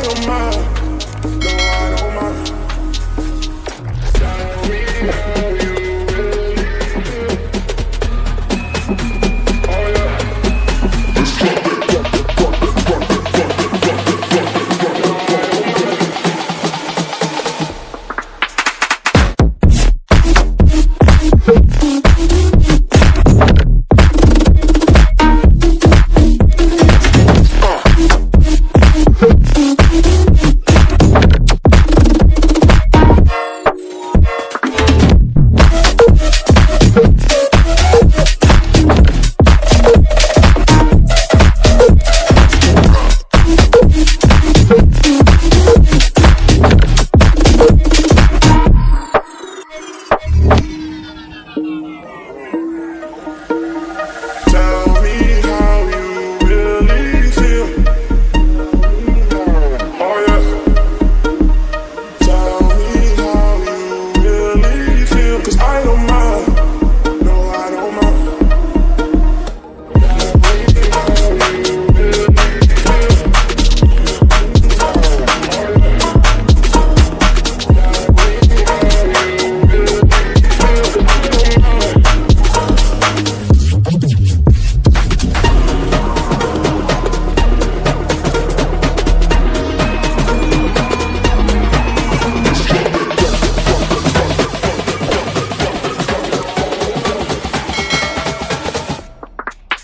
don't mind. No, I don't mind. Tell me how you really feel. Oh yeah. Let's drop it, drop it, drop it, drop it, drop it, drop it, drop it, drop it, drop it.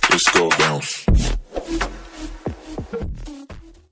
Let's go bounce.